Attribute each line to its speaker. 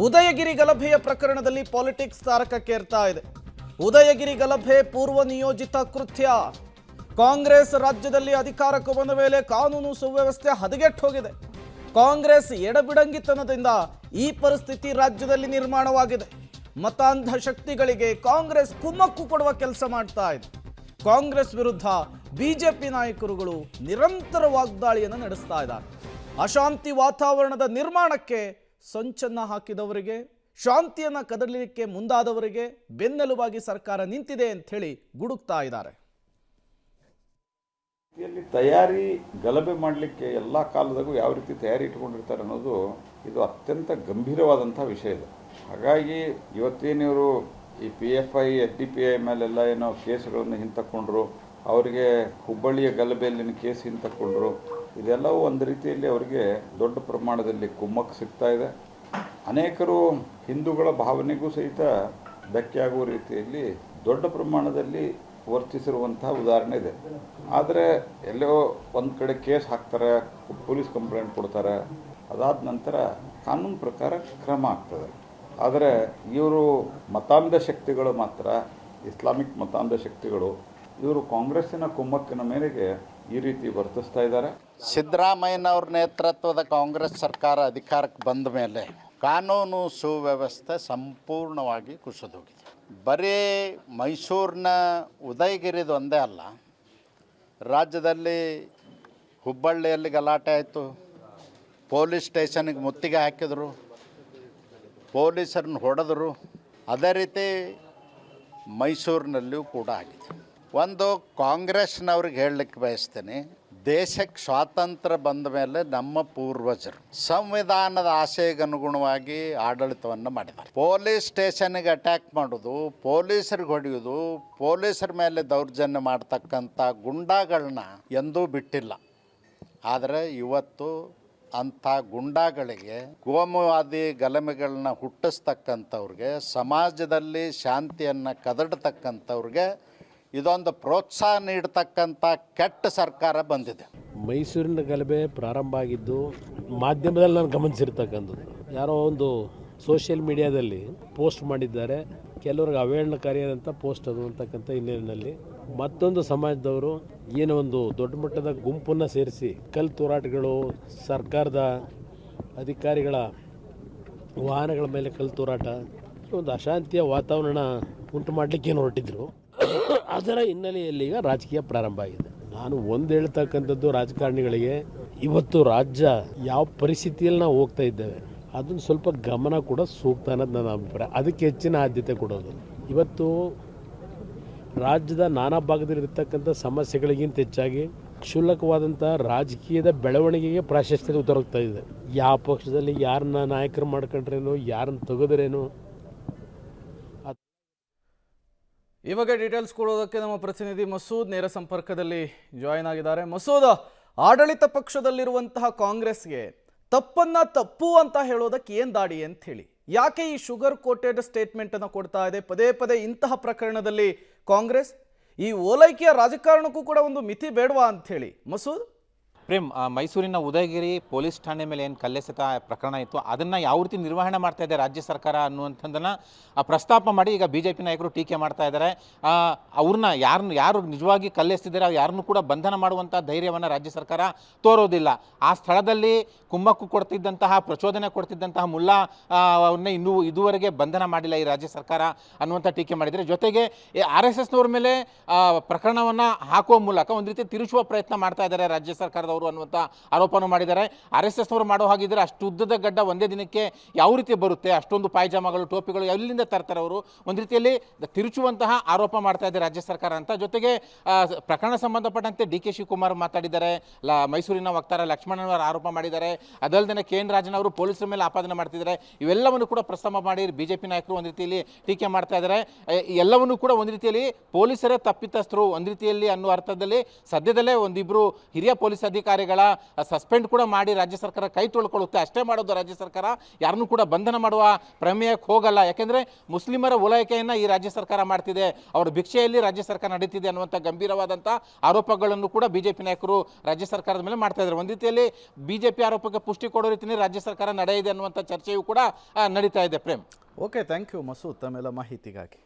Speaker 1: ಉದಯಗಿರಿ ಗಲಭೆಯ ಪ್ರಕರಣದಲ್ಲಿ ಪಾಲಿಟಿಕ್ಸ್ ತಾರಕಕ್ಕೇರ್ತಾ ಇದೆ. ಉದಯಗಿರಿ ಗಲಭೆ ಪೂರ್ವ ನಿಯೋಜಿತ ಕೃತ್ಯ. ಕಾಂಗ್ರೆಸ್ ರಾಜ್ಯದಲ್ಲಿ ಅಧಿಕಾರಕ್ಕೆ ಬಂದ ಮೇಲೆ ಕಾನೂನು ಸುವ್ಯವಸ್ಥೆ ಹದಗೆಟ್ಟು ಹೋಗಿದೆ. ಕಾಂಗ್ರೆಸ್ ಎಡಬಿಡಂಗಿತನದಿಂದ ಈ ಪರಿಸ್ಥಿತಿ ರಾಜ್ಯದಲ್ಲಿ ನಿರ್ಮಾಣವಾಗಿದೆ. ಮತಾಂಧ ಶಕ್ತಿಗಳಿಗೆ ಕಾಂಗ್ರೆಸ್ ಕುಮ್ಮಕ್ಕು ಕೊಡುವ ಕೆಲಸ ಮಾಡ್ತಾ ಇದೆ. ಕಾಂಗ್ರೆಸ್ ವಿರುದ್ಧ ಬಿಜೆಪಿ ನಾಯಕರುಗಳು ನಿರಂತರ ವಾಗ್ದಾಳಿಯನ್ನು ನಡೆಸ್ತಾ ಇದ್ದಾರೆ. ಅಶಾಂತಿ ವಾತಾವರಣದ ನಿರ್ಮಾಣಕ್ಕೆ ಸಂಚನ್ನ ಹಾಕಿದವರಿಗೆ, ಶಾಂತಿಯನ್ನು ಕದಡಲಿಕ್ಕೆ ಮುಂದಾದವರಿಗೆ ಬೆನ್ನೆಲುಬಾಗಿ ಸರ್ಕಾರ ನಿಂತಿದೆ ಅಂತ ಹೇಳಿ ಗುಡುಕ್ತಾ ಇದ್ದಾರೆ.
Speaker 2: ತಯಾರಿ ಗಲಭೆ ಮಾಡಲಿಕ್ಕೆ ಎಲ್ಲ ಕಾಲದಾಗೂ ಯಾವ ರೀತಿ ತಯಾರಿ ಇಟ್ಕೊಂಡಿರ್ತಾರೆ ಅನ್ನೋದು ಇದು ಅತ್ಯಂತ ಗಂಭೀರವಾದಂಥ ವಿಷಯ ಇದೆ. ಹಾಗಾಗಿ ಇವತ್ತೇನಿವರು ಈ PFI SDPI ಮೇಲೆಲ್ಲ ಏನೋ ಕೇಸ್ಗಳನ್ನು ಹಿಂತಕ್ಕೊಂಡ್ರು, ಅವರಿಗೆ ಹುಬ್ಬಳ್ಳಿಯ ಗಲಭೆಯಲ್ಲಿನ ಕೇಸ್ ಹಿಂತಕ್ಕೊಂಡ್ರು. ಇದೆಲ್ಲವೂ ಒಂದು ರೀತಿಯಲ್ಲಿ ಅವರಿಗೆ ದೊಡ್ಡ ಪ್ರಮಾಣದಲ್ಲಿ ಕುಮ್ಮಕ್ಕು ಸಿಗ್ತಾ ಇದೆ. ಅನೇಕರು ಹಿಂದೂಗಳ ಭಾವನೆಗೂ ಸಹಿತ ಧಕ್ಕೆಯಾಗುವ ರೀತಿಯಲ್ಲಿ ದೊಡ್ಡ ಪ್ರಮಾಣದಲ್ಲಿ ವರ್ತಿಸಿರುವಂತಹ ಉದಾಹರಣೆ ಇದೆ. ಆದರೆ ಎಲ್ಲೋ ಒಂದು ಕಡೆ ಕೇಸ್ ಹಾಕ್ತಾರೆ, ಪೊಲೀಸ್ ಕಂಪ್ಲೇಂಟ್ ಕೊಡ್ತಾರೆ, ಅದಾದ ನಂತರ ಕಾನೂನು ಪ್ರಕಾರ ಕ್ರಮ ಆಗ್ತದೆ. ಆದರೆ ಇವರು ಮತಾಂಧ ಶಕ್ತಿಗಳು ಮಾತ್ರ, ಇಸ್ಲಾಮಿಕ್ ಮತಾಂಧ ಶಕ್ತಿಗಳು, ಇವರು ಕಾಂಗ್ರೆಸ್ಸಿನ ಕುಮ್ಮಕ್ಕಿನ ಮೇರೆಗೆ ಈ ರೀತಿ ವರ್ತಿಸ್ತಾ ಇದ್ದಾರೆ.
Speaker 3: ಸಿದ್ದರಾಮಯ್ಯನವ್ರ ನೇತೃತ್ವದ ಕಾಂಗ್ರೆಸ್ ಸರ್ಕಾರ ಅಧಿಕಾರಕ್ಕೆ ಬಂದ ಮೇಲೆ ಕಾನೂನು ಸುವ್ಯವಸ್ಥೆ ಸಂಪೂರ್ಣವಾಗಿ ಕುಸಿದೋಗಿದೆ. ಬರೀ ಮೈಸೂರಿನ ಉದಯಗಿರಿದು ಒಂದೇ ಅಲ್ಲ, ರಾಜ್ಯದಲ್ಲಿ ಹುಬ್ಬಳ್ಳಿಯಲ್ಲಿ ಗಲಾಟೆ ಆಯಿತು, ಪೊಲೀಸ್ ಸ್ಟೇಷನ್ಗೆ ಮುತ್ತಿಗೆ ಹಾಕಿದರು, ಪೊಲೀಸರನ್ನು ಹೊಡೆದರು. ಅದೇ ರೀತಿ ಮೈಸೂರಿನಲ್ಲಿಯೂ ಕೂಡ ಆಗಿದೆ. ಒಂದು ಕಾಂಗ್ರೆಸ್ನವ್ರಿಗೆ ಹೇಳಲಿಕ್ಕೆ ಬಯಸ್ತೇನೆ, ದೇಶಕ್ಕೆ ಸ್ವಾತಂತ್ರ್ಯ ಬಂದ ಮೇಲೆ ನಮ್ಮ ಪೂರ್ವಜರು ಸಂವಿಧಾನದ ಆಶಯಗನುಗುಣವಾಗಿ ಆಡಳಿತವನ್ನು ಮಾಡಿದ್ದಾರೆ. ಪೊಲೀಸ್ ಸ್ಟೇಷನ್ಗೆ ಅಟ್ಯಾಕ್ ಮಾಡೋದು, ಪೊಲೀಸರಿಗೆ ಹೊಡೆಯೋದು, ಪೊಲೀಸರ ಮೇಲೆ ದೌರ್ಜನ್ಯ ಮಾಡ್ತಕ್ಕಂಥ ಗುಂಡಾಗಳನ್ನ ಎಂದೂ ಬಿಟ್ಟಿಲ್ಲ. ಆದರೆ ಇವತ್ತು ಅಂಥ ಗುಂಡಾಗಳಿಗೆ, ಕೋಮುವಾದಿ ಗಲಭೆಗಳನ್ನ ಹುಟ್ಟಿಸ್ತಕ್ಕಂಥವ್ರಿಗೆ, ಸಮಾಜದಲ್ಲಿ ಶಾಂತಿಯನ್ನು ಕದಡ್ತಕ್ಕಂಥವ್ರಿಗೆ ಇದೊಂದು ಪ್ರೋತ್ಸಾಹ ನೀಡ್ತಕ್ಕಂಥ ಕೆಟ್ಟ ಸರ್ಕಾರ ಬಂದಿದೆ.
Speaker 4: ಮೈಸೂರಿನ ಗಲಭೆ ಪ್ರಾರಂಭ ಆಗಿದ್ದು ಮಾಧ್ಯಮದಲ್ಲಿ ನಾನು ಗಮನಿಸಿರ್ತಕ್ಕಂಥದ್ದು. ಯಾರೋ ಒಂದು ಸೋಷಿಯಲ್ ಮೀಡಿಯಾದಲ್ಲಿ ಪೋಸ್ಟ್ ಮಾಡಿದ್ದಾರೆ, ಕೆಲವ್ರಿಗೆ ಅವೇಳನಕಾರಿಯಾದಂಥ ಪೋಸ್ಟ್ ಅದು ಅಂತಕ್ಕಂಥ ಹಿನ್ನೆಲೆಯಲ್ಲಿ ಮತ್ತೊಂದು ಸಮಾಜದವರು ಏನೋ ಒಂದು ದೊಡ್ಡ ಮಟ್ಟದ ಗುಂಪನ್ನು ಸೇರಿಸಿ ಕಲ್ಲು ತೂರಾಟಗಳು, ಸರ್ಕಾರದ ಅಧಿಕಾರಿಗಳ ವಾಹನಗಳ ಮೇಲೆ ಕಲ್ಲು ತೂರಾಟ, ಒಂದು ಅಶಾಂತಿಯ ವಾತಾವರಣ ಉಂಟು ಮಾಡಲಿಕ್ಕೆ ಏನು ಹೊರಟಿದ್ರು. ಅದರ ಹಿನ್ನೆಲೆಯಲ್ಲಿ ಈಗ ರಾಜಕೀಯ ಪ್ರಾರಂಭ ಆಗಿದೆ. ನಾನು ಒಂದು ಹೇಳ್ತಕ್ಕಂಥದ್ದು ರಾಜಕಾರಣಿಗಳಿಗೆ, ಇವತ್ತು ರಾಜ್ಯ ಯಾವ ಪರಿಸ್ಥಿತಿಯಲ್ಲಿ ನಾವು ಹೋಗ್ತಾ ಇದ್ದೇವೆ ಅದನ್ನು ಸ್ವಲ್ಪ ಗಮನ ಕೂಡ ಸೂಕ್ತ ಅನ್ನೋದು ನನ್ನ ಅಭಿಪ್ರಾಯ. ಅದಕ್ಕೆ ಹೆಚ್ಚಿನ ಆದ್ಯತೆ ಕೊಡೋದು. ಇವತ್ತು ರಾಜ್ಯದ ನಾನಾ ಭಾಗದಲ್ಲಿರ್ತಕ್ಕಂಥ ಸಮಸ್ಯೆಗಳಿಗಿಂತ ಹೆಚ್ಚಾಗಿ ಕ್ಷುಲ್ಲಕವಾದಂಥ ರಾಜಕೀಯದ ಬೆಳವಣಿಗೆಗೆ ಪ್ರಾಶಸ್ತ್ಯ ದೊರಕ್ತಾ ಇದೆ. ಯಾವ ಪಕ್ಷದಲ್ಲಿ ಯಾರನ್ನ ನಾಯಕರು ಮಾಡ್ಕೊಂಡ್ರೇನು, ಯಾರನ್ನ ತೆಗೆದ್ರೇನು.
Speaker 1: ಈ ಬಗ್ಗೆ ಡೀಟೇಲ್ಸ್ ಕೊಡೋದಕ್ಕೆ ನಮ್ಮ ಪ್ರತಿನಿಧಿ ಮಸೂದ್ ನೇರ ಸಂಪರ್ಕದಲ್ಲಿ ಜಾಯಿನ್ ಆಗಿದ್ದಾರೆ. ಮಸೂದ್, ಆಡಳಿತ ಪಕ್ಷದಲ್ಲಿರುವಂತಹ ಕಾಂಗ್ರೆಸ್ಗೆ ತಪ್ಪನ್ನ ತಪ್ಪು ಅಂತ ಹೇಳೋದಕ್ಕೆ ಏನು ದಾಡಿ ಅಂತ ಹೇಳಿ, ಯಾಕೆ ಈ ಶುಗರ್ ಕೋಟೆಡ್ ಸ್ಟೇಟ್ಮೆಂಟ್ ಅನ್ನು ಕೊಡ್ತಾ ಇದೆ ಪದೇ ಪದೇ ಇಂತಹ ಪ್ರಕರಣದಲ್ಲಿ ಕಾಂಗ್ರೆಸ್? ಈ ಓಲೈಕೆಯ ರಾಜಕಾರಣಕ್ಕೂ ಕೂಡ ಒಂದು ಮಿತಿ ಬೇಡವಾ ಅಂತ ಹೇಳಿ ಮಸೂದ್?
Speaker 5: ಪ್ರೇಮ್, ಮೈಸೂರಿನ ಉದಯಗಿರಿ ಪೊಲೀಸ್ ಠಾಣೆ ಮೇಲೆ ಏನು ಕಲ್ಲೆಸೆತ ಪ್ರಕರಣ ಇತ್ತು ಅದನ್ನು ಯಾವ ರೀತಿ ನಿರ್ವಹಣೆ ಮಾಡ್ತಾ ಇದೆ ರಾಜ್ಯ ಸರ್ಕಾರ ಅನ್ನುವಂಥದ್ದನ್ನು ಪ್ರಸ್ತಾಪ ಮಾಡಿ ಈಗ BJP ನಾಯಕರು ಟೀಕೆ ಮಾಡ್ತಾ ಇದ್ದಾರೆ. ಅವ್ರನ್ನ ಯಾರು ನಿಜವಾಗಿ ಕಲ್ಲೆಸೆದಿದ್ದಾರೆ ಯಾರನ್ನೂ ಕೂಡ ಬಂಧನ ಮಾಡುವಂಥ ಧೈರ್ಯವನ್ನು ರಾಜ್ಯ ಸರ್ಕಾರ ತೋರೋದಿಲ್ಲ. ಆ ಸ್ಥಳದಲ್ಲಿ ಕುಮ್ಮಕ್ಕು ಕೊಡ್ತಿದ್ದಂತಹ, ಪ್ರಚೋದನೆ ಕೊಡ್ತಿದ್ದಂತಹ ಮುಲ್ಲಾ ಅವ್ರನ್ನ ಇದುವರೆಗೆ ಬಂಧನ ಮಾಡಿಲ್ಲ ಈ ರಾಜ್ಯ ಸರ್ಕಾರ ಅನ್ನುವಂಥ ಟೀಕೆ ಮಾಡಿದರೆ, ಜೊತೆಗೆ RSSನವ್ರ ಮೇಲೆ ಪ್ರಕರಣವನ್ನು ಹಾಕುವ ಮೂಲಕ ಒಂದು ರೀತಿ ತಿರುಚುವ ಪ್ರಯತ್ನ ಮಾಡ್ತಾ ಇದ್ದಾರೆ ರಾಜ್ಯ ಸರ್ಕಾರದ ಅನ್ನುವಂಥ ಆರೋಪವನ್ನು ಮಾಡಿದ್ದಾರೆ. RSSನವರು ಮಾಡೋ ಹಾಗಿದ್ರೆ ಅಷ್ಟು ಉದ್ದದ ಗಡ್ಡ ಒಂದೇ ದಿನಕ್ಕೆ ಯಾವ ರೀತಿ ಬರುತ್ತೆ, ಅಷ್ಟೊಂದು ಪಾಯ್ಜಾಮಗಳು, ಟೋಪಿಗಳು ಎಲ್ಲಿಂದ ತರ್ತಾರೆ ಅವರು? ಒಂದು ರೀತಿಯಲ್ಲಿ ತಿರುಚುವಂತಹ ಆರೋಪ ಮಾಡ್ತಾ ಇದೆ ರಾಜ್ಯ ಸರ್ಕಾರ ಅಂತ. ಜೊತೆಗೆ ಪ್ರಕರಣ ಸಂಬಂಧಪಟ್ಟಂತೆ DK ಶಿವಕುಮಾರ್ ಮಾತಾಡಿದ್ದಾರೆ, ಮೈಸೂರಿನ ವಕ್ತಾರ ಲಕ್ಷ್ಮಣನವರು ಆರೋಪ ಮಾಡಿದ್ದಾರೆ, ಅದಲ್ಲದೆ KN ರಾಜನ್ ಅವರು ಪೊಲೀಸರ ಮೇಲೆ ಆಪಾದನೆ ಮಾಡ್ತಿದ್ದಾರೆ. ಇವೆಲ್ಲವನ್ನು ಕೂಡ ಪ್ರಸ್ತಾಪ ಮಾಡಿ BJP ನಾಯಕರು ಒಂದು ರೀತಿಯಲ್ಲಿ ಟೀಕೆ ಮಾಡ್ತಾ ಇದ್ದಾರೆ. ಎಲ್ಲವನ್ನೂ ಕೂಡ ಒಂದು ರೀತಿಯಲ್ಲಿ ಪೊಲೀಸರೇ ತಪ್ಪಿತಸ್ಥರು ಒಂದು ರೀತಿಯಲ್ಲಿ ಅನ್ನುವ ಅರ್ಥದಲ್ಲಿ ಸದ್ಯದಲ್ಲೇ ಒಂದಿಬ್ಬರು ಹಿರಿಯ ಪೊಲೀಸ್ ಅಧಿಕಾರಿಗಳ ಸಸ್ಪೆಂಡ್ ಕೂಡ ಮಾಡಿ ರಾಜ್ಯ ಸರ್ಕಾರ ಕೈ ತೊಳ್ಕೊಳ್ಳುತ್ತೆ. ಅಷ್ಟೇ ಮಾಡೋದು ರಾಜ್ಯ ಸರ್ಕಾರ, ಯಾರನ್ನೂ ಕೂಡ ಬಂಧನ ಮಾಡುವ ಪ್ರಮೇಯಕ್ಕೆ ಹೋಗಲ್ಲ. ಯಾಕೆಂದರೆ ಮುಸ್ಲಿಮರ ಓಲೈಕೆಯನ್ನು ಈ ರಾಜ್ಯ ಸರ್ಕಾರ ಮಾಡ್ತಿದೆ, ಅವರ ಭಿಕ್ಷೆಯಲ್ಲಿ ರಾಜ್ಯ ಸರ್ಕಾರ ನಡೀತಿದೆ ಅನ್ನುವಂಥ ಗಂಭೀರವಾದಂಥ ಆರೋಪಗಳನ್ನು ಕೂಡ ಬಿಜೆಪಿ ನಾಯಕರು ರಾಜ್ಯ ಸರ್ಕಾರದ ಮೇಲೆ ಮಾಡ್ತಾ ಇದ್ದಾರೆ. ಒಂದು ರೀತಿಯಲ್ಲಿ ಬಿಜೆಪಿ ಆರೋಪಕ್ಕೆ ಪುಷ್ಟಿ ಕೊಡೋ ರೀತಿಯಲ್ಲಿ ರಾಜ್ಯ ಸರ್ಕಾರ ನಡೆಯಿದೆ ಅನ್ನುವಂಥ ಚರ್ಚೆಯೂ ಕೂಡ ನಡೀತಾ ಇದೆ. Prem.
Speaker 1: Okay, thank you Masood ತಮ್ಮೆಲ್ಲ ಮಾಹಿತಿಗಾಗಿ.